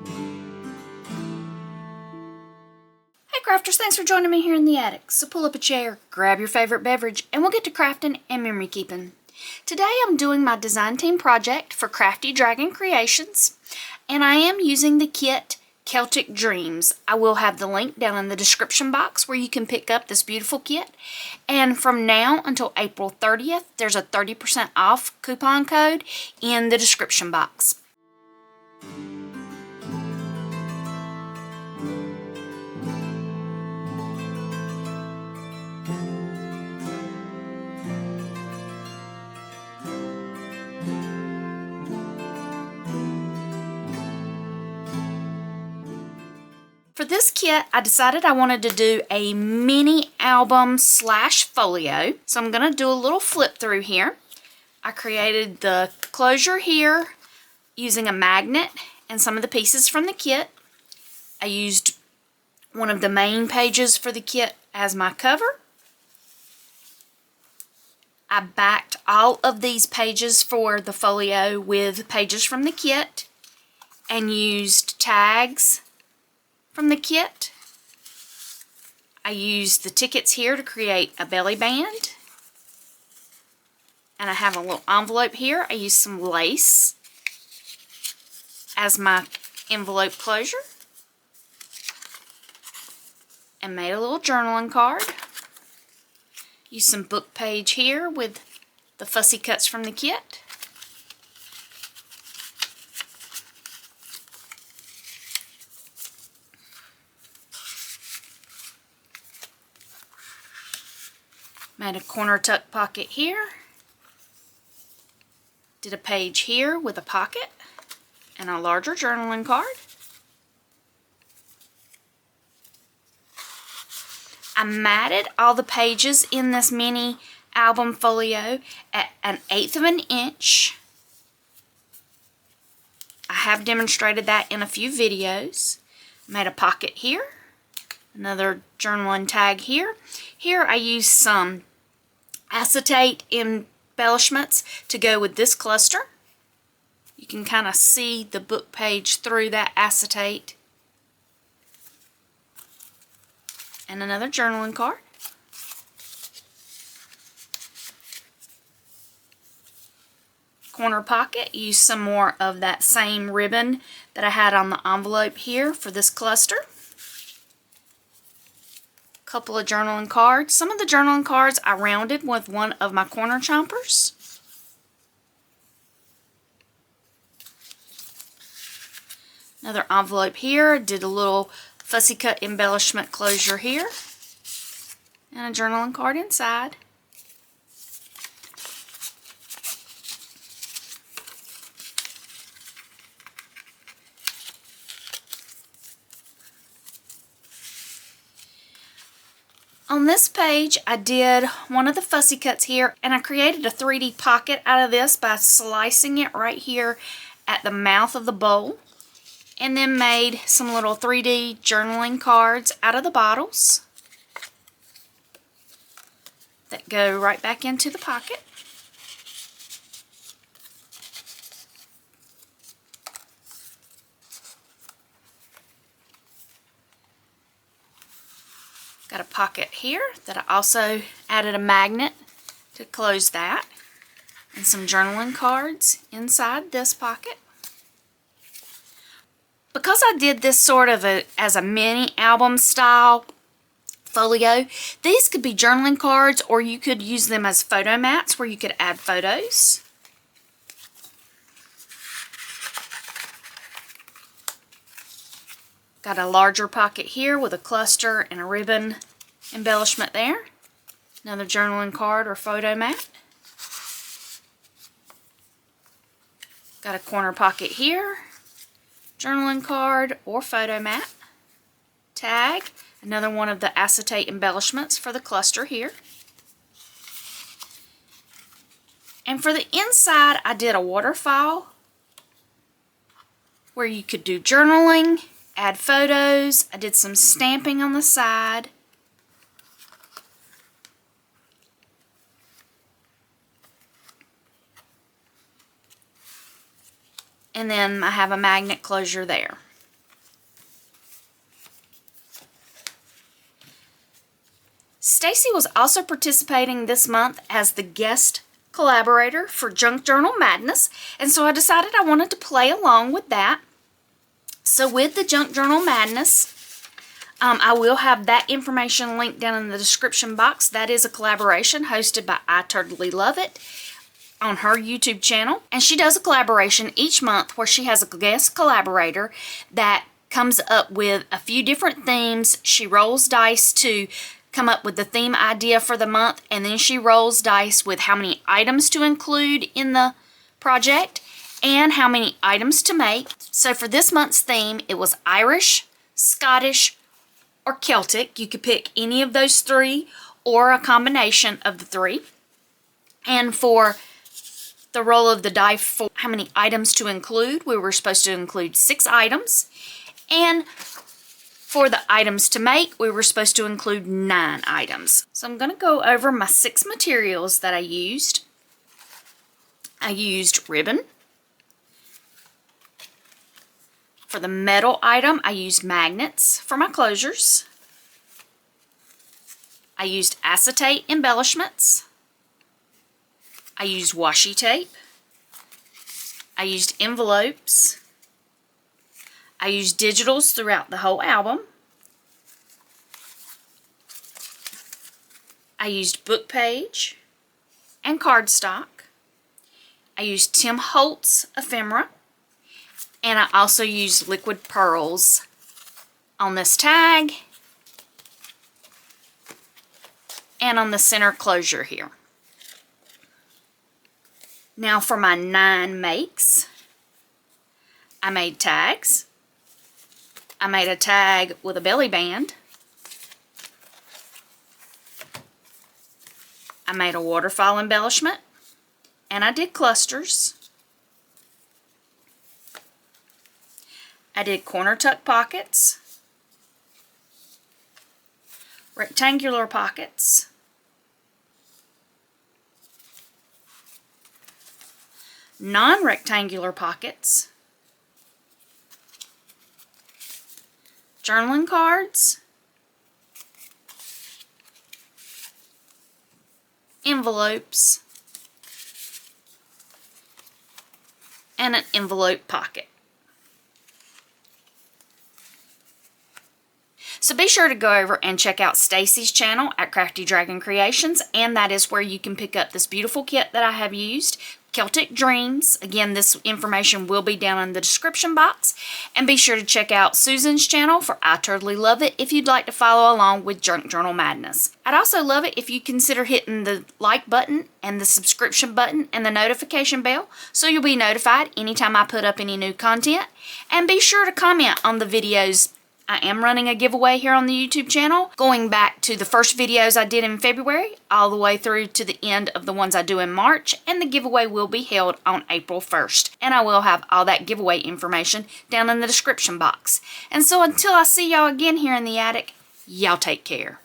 Hey crafters, thanks for joining me here in the attic. So pull up a chair, grab your favorite beverage, and we'll get to crafting and memory keeping. Today I'm doing my design team project for Crafty Dragon Creations, and I am using the kit Celtic Dreams. I will have the link down in the description box where you can pick up this beautiful kit. And from now until April 30th, there's a 30% off coupon code in the description box. For this kit, I decided I wanted to do a mini album slash folio. So I'm going to do a little flip through here. I created the closure here using a magnet and some of the pieces from the kit. I used one of the main pages for the kit as my cover. I backed all of these pages for the folio with pages from the kit and used tags from the kit. I used the tickets here to create a belly band. And I have a little envelope here. I used some lace as my envelope closure. And made a little journaling card. Used some book page here with the fussy cuts from the kit. Made a corner tuck pocket here. Did a page here with a pocket and a larger journaling card. I matted all the pages in this mini album folio at 1/8 of an inch. I have demonstrated that in a few videos. Made a pocket here. Another journaling tag here. Here I used some acetate embellishments to go with this cluster. You can kind of see the book page through that acetate. And another journaling card. Corner pocket, used some more of that same ribbon that I had on the envelope here for this cluster. Couple of journaling cards. Some of the journaling cards I rounded with one of my corner chompers. Another envelope here. Did a little fussy cut embellishment closure here. And a journaling card inside. On this page, I did one of the fussy cuts here, and I created a 3D pocket out of this by slicing it right here at the mouth of the bowl, and then made some little 3D journaling cards out of the bottles that go right back into the pocket. Got a pocket here that I also added a magnet to close that, and some journaling cards inside this pocket. Because I did this sort of as a mini album style folio, these could be journaling cards, or you could use them as photo mats where you could add photos. Got a larger pocket here with a cluster and a ribbon embellishment there. Another journaling card or photo mat. Got a corner pocket here. Journaling card or photo mat. Tag. Another one of the acetate embellishments for the cluster here. And for the inside, I did a waterfall where you could do journaling, add photos. I did some stamping on the side. And then I have a magnet closure there. Stacy was also participating this month as the guest collaborator for Junk Journal Madness, and so I decided I wanted to play along with that. So with the Junk Journal Madness, I will have that information linked down in the description box. That is a collaboration hosted by I Totally Love It on her YouTube channel. And she does a collaboration each month where she has a guest collaborator that comes up with a few different themes. She rolls dice to come up with the theme idea for the month, and then she rolls dice with how many items to include in the project and how many items to make. So for this month's theme, it was Irish, Scottish, or Celtic. You could pick any of those three or a combination of the three. And for the roll of the die for how many items to include, we were supposed to include 6 items. And for the items to make, we were supposed to include 9 items. So I'm going to go over my 6 materials that I used. I used ribbon. For the metal item, I used magnets for my closures. I used acetate embellishments. I used washi tape. I used envelopes. I used digitals throughout the whole album. I used book page and cardstock. I used Tim Holtz ephemera. And I also used liquid pearls on this tag and on the center closure here. Now for my 9 makes, I made tags. I made a tag with a belly band. I made a waterfall embellishment, and I did clusters. I did corner tuck pockets, rectangular pockets, non-rectangular pockets, journaling cards, envelopes, and an envelope pocket. So be sure to go over and check out Stacy's channel at Crafty Dragon Creations, and that is where you can pick up this beautiful kit that I have used, Celtic Dreams. Again, this information will be down in the description box. And be sure to check out Susan's channel for I Totally Love It if you'd like to follow along with Junk Journal Madness. I'd also love it if you consider hitting the like button and the subscription button and the notification bell so you'll be notified anytime I put up any new content. And be sure to comment on the videos. I am running a giveaway here on the YouTube channel, going back to the first videos I did in February, all the way through to the end of the ones I do in March, and the giveaway will be held on April 1st. And I will have all that giveaway information down in the description box. And so until I see y'all again here in the attic, y'all take care.